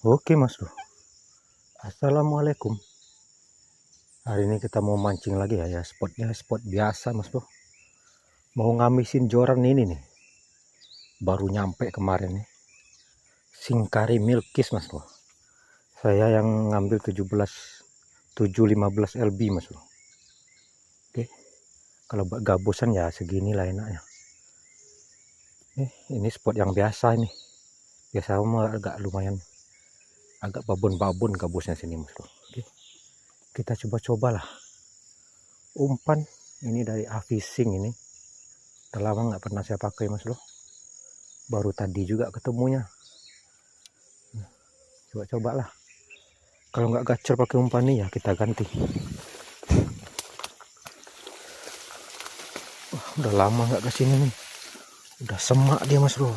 Oke Mas Bro, Assalamualaikum. Hari ini kita mau mancing lagi ya, spotnya spot biasa Mas Bro. Mau ngamisin joran ini nih, baru nyampe kemarin nih, Singkari Milkis Mas Bro. Saya yang ngambil 715 LB Mas Bro. Oke, kalau buat gabusan ya segini lah enaknya. Ini spot yang biasa ini, biasa agak lumayan, agak babon-babon gabusnya sini Mas Bro. Oke, kita coba-cobalah umpan ini dari A-Fishing ini. Udah lama nggak pernah saya pakai Mas Bro, baru tadi juga ketemunya. Coba-coba lah, kalau nggak gacor pakai umpan nih ya kita ganti. Udah lama nggak kesini nih, udah semak dia Mas Bro.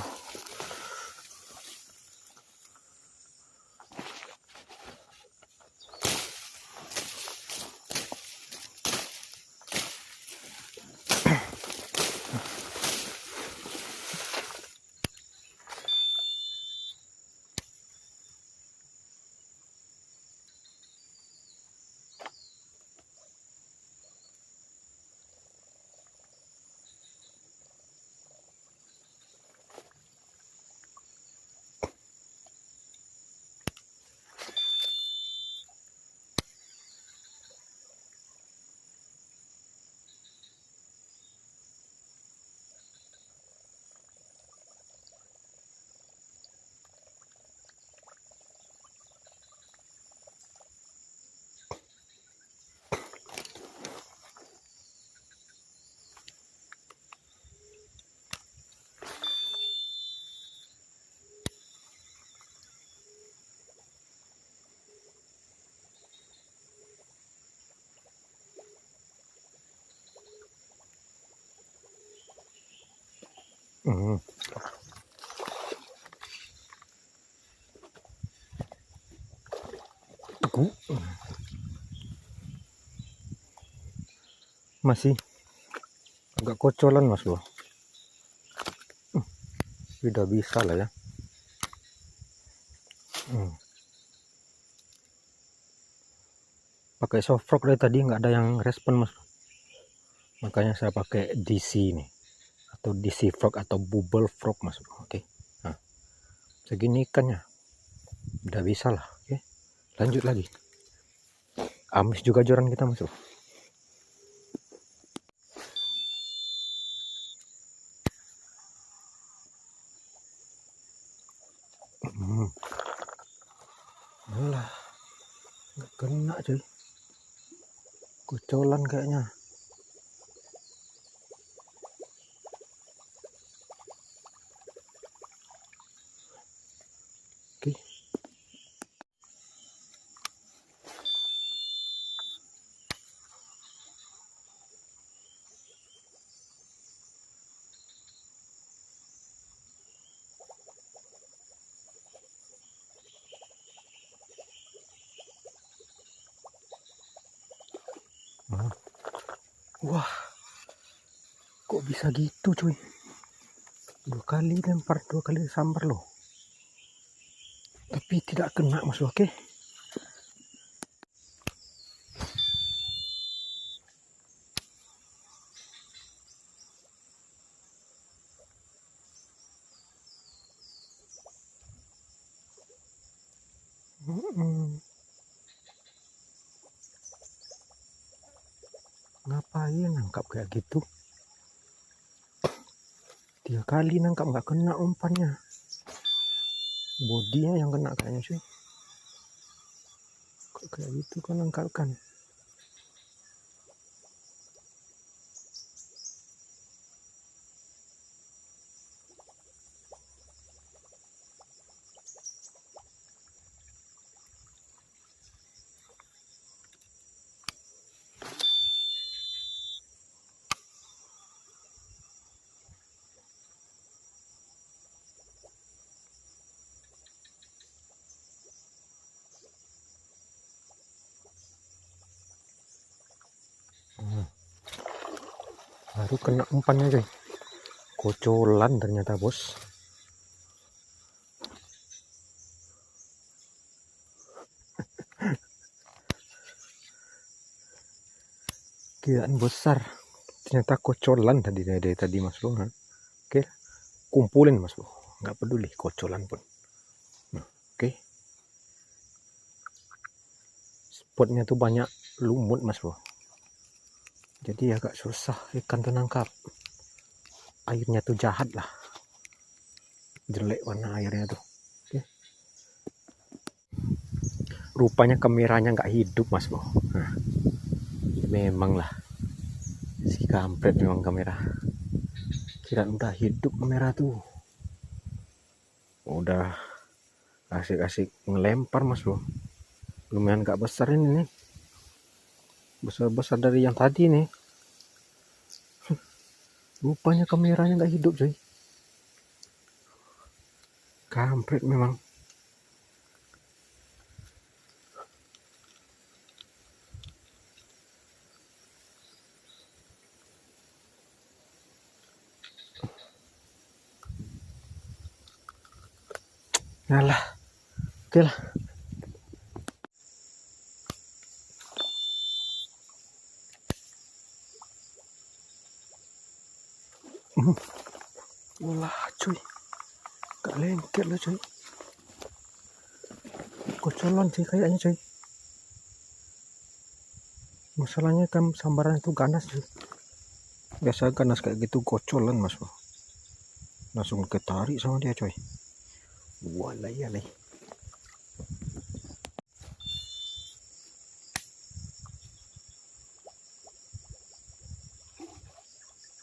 Teguh. Masih agak kocolan Mas Bro. Sudah bisa lah ya. Pakai soft frog dari tadi nggak ada yang respon Mas Bro. Makanya saya pakai DC ini, atau DC frog atau bubble frog Mas Bro. Oke, nah segini ikannya udah bisa lah. Oke, lanjut lagi. Amis juga joran kita Mas Bro. Alah, nggak kena cuy, kocolan kayaknya. Oke, wah, kok bisa gitu cuy, dua kali lempar, dua kali sambar loh, tapi tidak kena Mas Bro. Oke, ngapain nangkap kayak gitu, 3 kali nangkap nggak kena umpannya, bodinya yang kena kayaknya cuy. Kok kayak gitu kan nangkapkan. Baru kena umpannya cuy, kocolan ternyata bos. kirain besar, ternyata kocolan tadi dari tadi Mas Bro. Oke, kumpulin Mas Bro, nggak peduli kocolan pun. Oke, spotnya tuh banyak lumut Mas Bro, jadi agak susah ikan tuh nangkap. Airnya tuh jahat lah, jelek warna airnya tuh. Oke, rupanya kameranya nggak hidup Mas Bro. Nah, memang lah si kampret memang kamera. Kirain udah hidup kamera tuh, udah asik-asik ngelempar Mas Bro. Lumayan gak besar ini nih, besar-besar dari yang tadi nih. Rupanya kameranya nggak hidup coy, kampret memang. Ngalah, oke lah. Wah cuy, gak lengket lah cuy, kocolan sih kayaknya cuy. Masalahnya kan sambaran itu ganas cuy, biasa ganas kayak gitu kocolan Mas Bro. Langsung ketarik sama dia coy. Walah ya nih.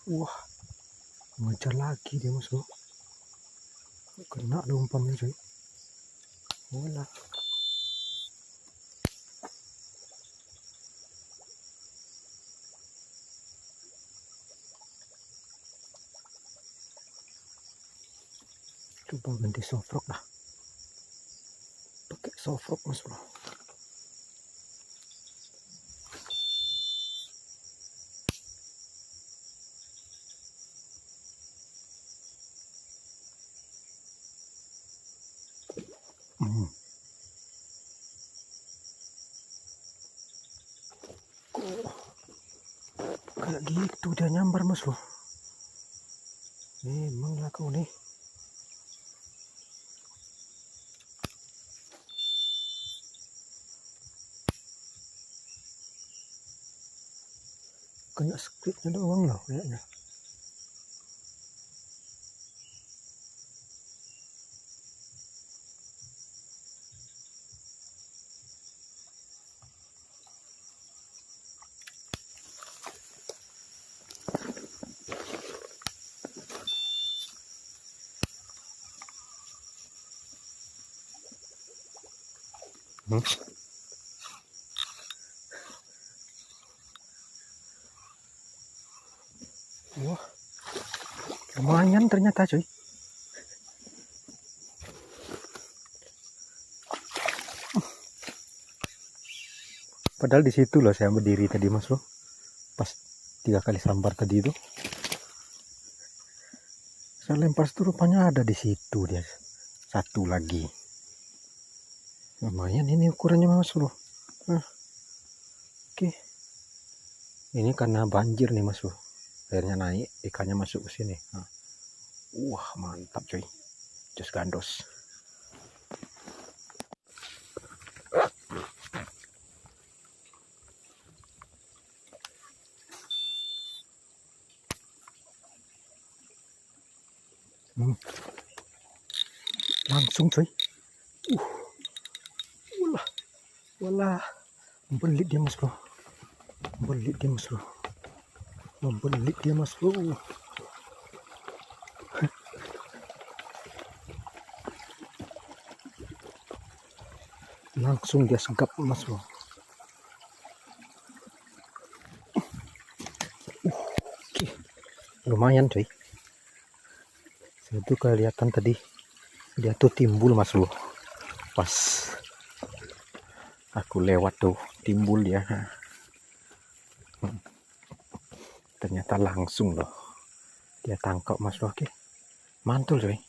Wah, ngejar lagi dia Mas Bro, kena ada umpannya coy. Walah, coba ganti soft rock lah, pakai soft rock Mas Bro. Kayak gitu dia nyambar Mas Bro. Memang lah kau nih. Kena skripnya doang loh kayaknya. Wah, lumayan ternyata cuy. Padahal di situ loh saya berdiri tadi Mas Bro, pas 3 kali sambar tadi itu. Saya lempar itu rupanya ada di situ dia, satu lagi. Lumayan ini ukurannya Mas Bro. Oke, ini karena banjir nih Mas Bro, airnya naik, ikannya masuk ke sini. Wah mantap cuy, jos gandos. Langsung cuy. Walah, membelit dia Mas Bro, membelit dia Mas Bro, membelit dia Mas Bro. Langsung dia segap Mas Bro. Oke, lumayan cuy. Saya tuh kelihatan tadi dia tuh timbul Mas Bro, pas aku lewat tuh timbul dia. Ternyata langsung loh dia tangkap Mas Bro. Oke, mantul cuy.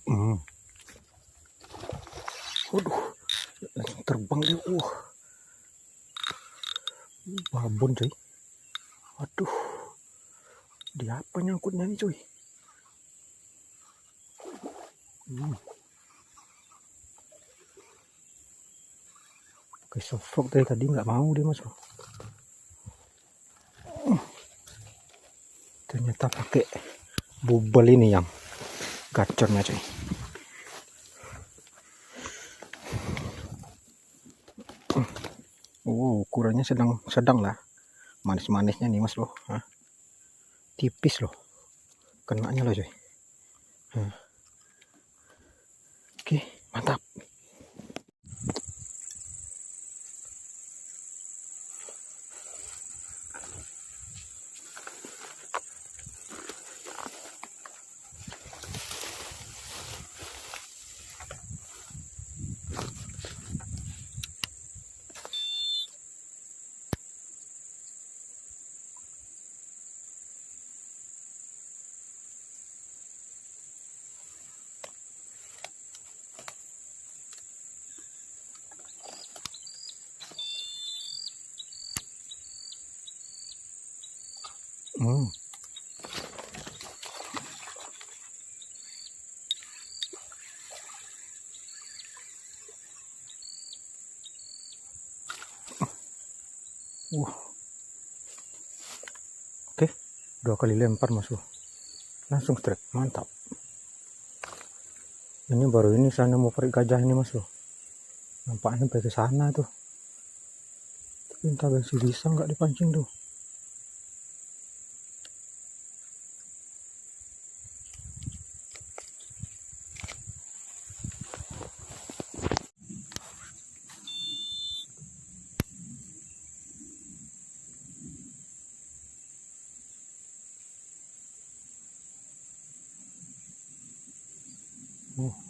Hmm. Waduh, terbang dia. Babon coy. Waduh, di apa nyangkutnya nih coy? Oke, sofok tadi nggak mau dia masuk. Ternyata pakai bubble ini yang gacornya coy. Ukurannya sedang lah. Manis-manisnya nih mas loh. Tipis loh. Kenanya loh coy. Oke, mantap. Oke, 2 kali lempar mas bro. Langsung strike, mantap. Ini baru ini sana mau pergi gajah ini mas bro. Nampaknya sampai ke sana tuh. Tapi entah masih bisa nggak dipancing tuh.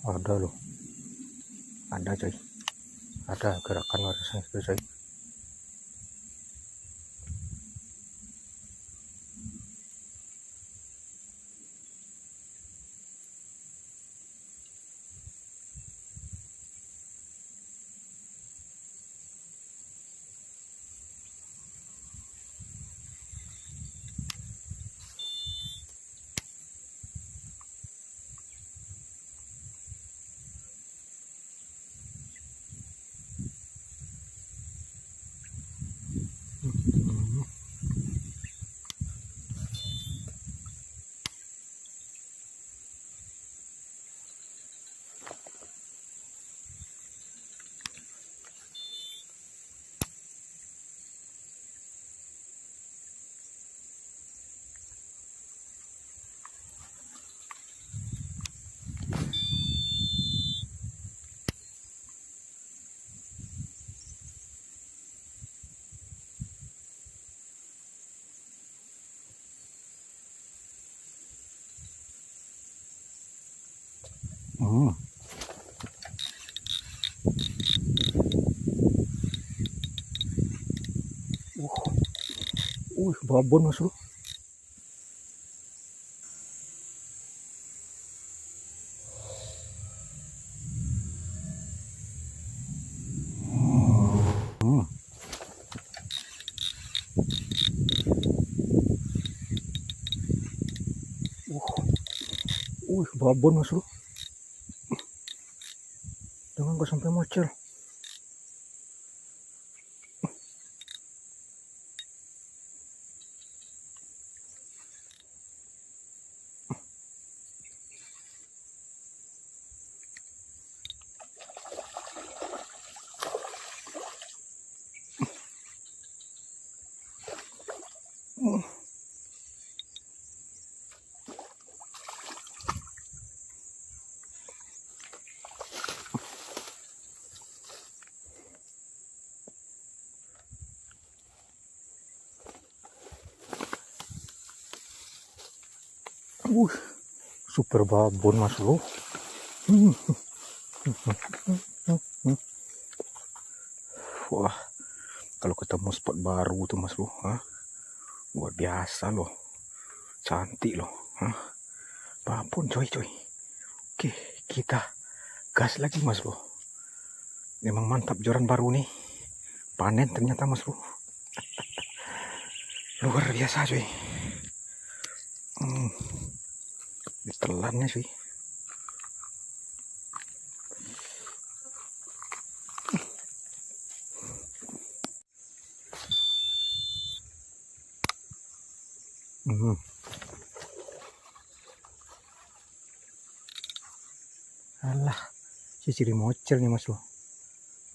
Ada loh. Ada coy. Ada gerakan warisan itu coy. Babon mas bro. Babon mas bro. Jangan kok sampai mocel. Super babon mas bro. Wah, kalau ketemu spot baru tuh mas bro, luar biasa loh, cantik loh, babon coy. Oke, Kita gas lagi mas bro. Memang mantap joran baru nih. Panen ternyata mas bro. Luar biasa cuy. Ditelannya cuy. Alah, si ciri mocel nih mas bro.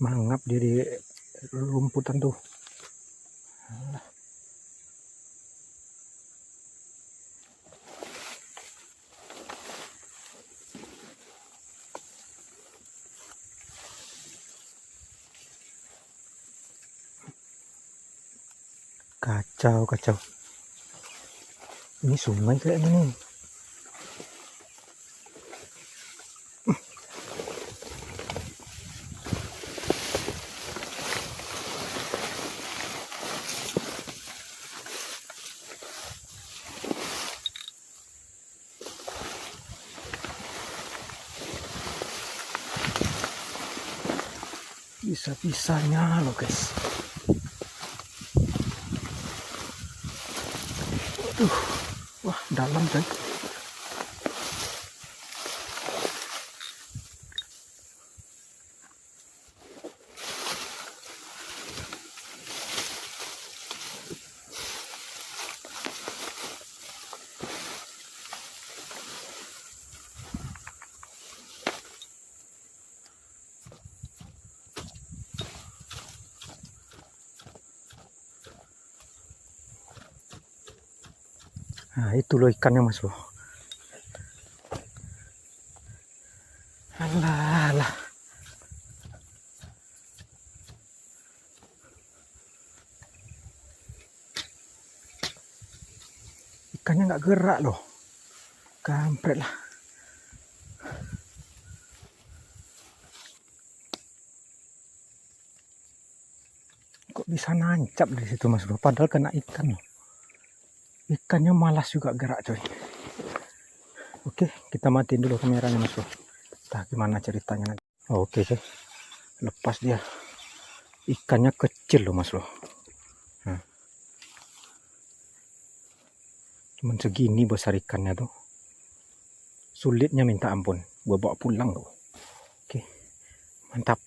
Mangap dia di rumputan tuh. Alah. Kacau. Ini sungai kayaknya nih. Bisa-bisanya loh guys. Aduh, wah dalam coy. Nah itu loh ikannya mas bro. Alah. Ikannya nggak gerak loh. Kampret lah. Kok bisa nancap di situ mas bro? Padahal kena ikan loh. Ikannya malas juga gerak coy. Oke, kita matiin dulu kameranya mas bro. Entah gimana ceritanya nanti. Oke coy. Lepas dia. Ikannya kecil loh mas bro. Nah. Cuman segini besar ikannya tuh. Sulitnya minta ampun. Gua bawa pulang tuh. Oke. Mantap.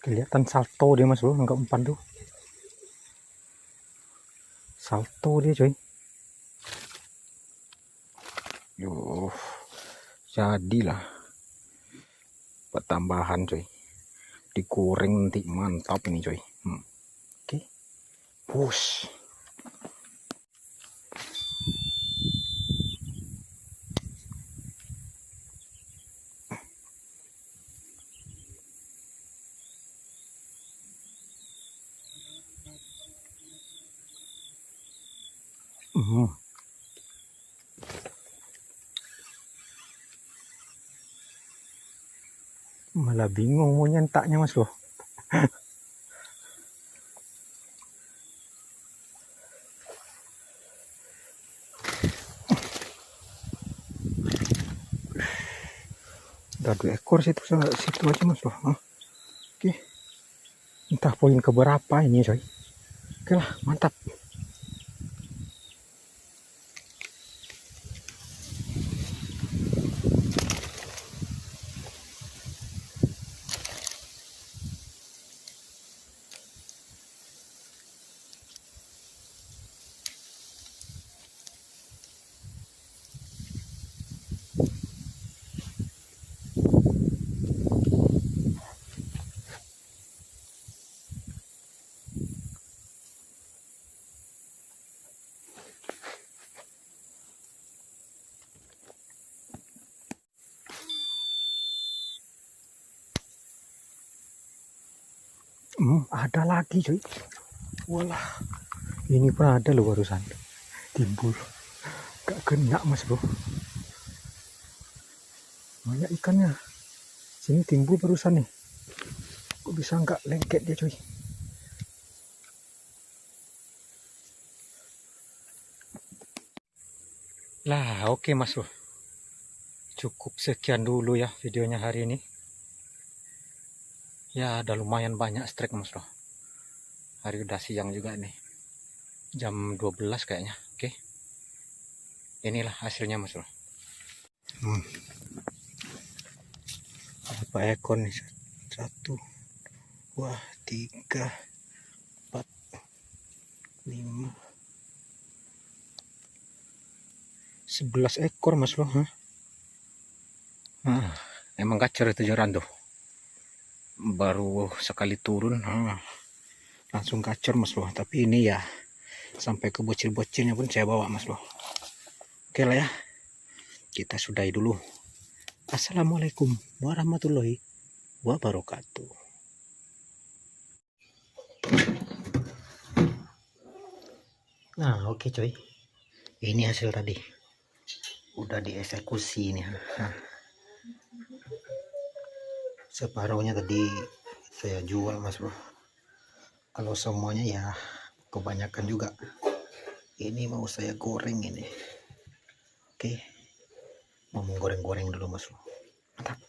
Kelihatan salto dia mas bro, nggak umpan tuh. Salto dia coy. Yuh, jadilah tambahan coy. Digoreng nanti mantap ini coy. Oke. Push. Malah bingung mau nyentaknya mas bro. Udah 2 ekor situ aja mas bro. Oke. Entah poin keberapa ini coy. Oke lah, mantap. Ada lagi cuy. Walah, ini pun ada loh barusan timbul. Gak kena mas bro. Banyak ikannya. Sini timbul barusan nih. Kok bisa nggak lengket dia cuy. Lah oke mas bro. Cukup sekian dulu ya videonya hari ini. Ya ada lumayan banyak strike mas bro. Hari udah siang juga nih. Jam 12 kayaknya. Oke. Inilah hasilnya mas bro. Berapa ekor nih? 1, 2, 3, 4, 5, 11 ekor mas bro. Emang gacor itu joran tuh. Baru sekali turun langsung gacor mas bro. Tapi ini ya sampai ke bocil-bocilnya pun saya bawa mas bro. Oke lah ya, kita sudahi dulu. Assalamualaikum warahmatullahi wabarakatuh. Nah oke coy, ini hasil tadi udah dieksekusi nih. Separuhnya tadi saya jual mas bro. Kalau semuanya ya kebanyakan juga. Ini mau saya goreng ini. Oke, mau goreng-goreng dulu mas bro. Mantap.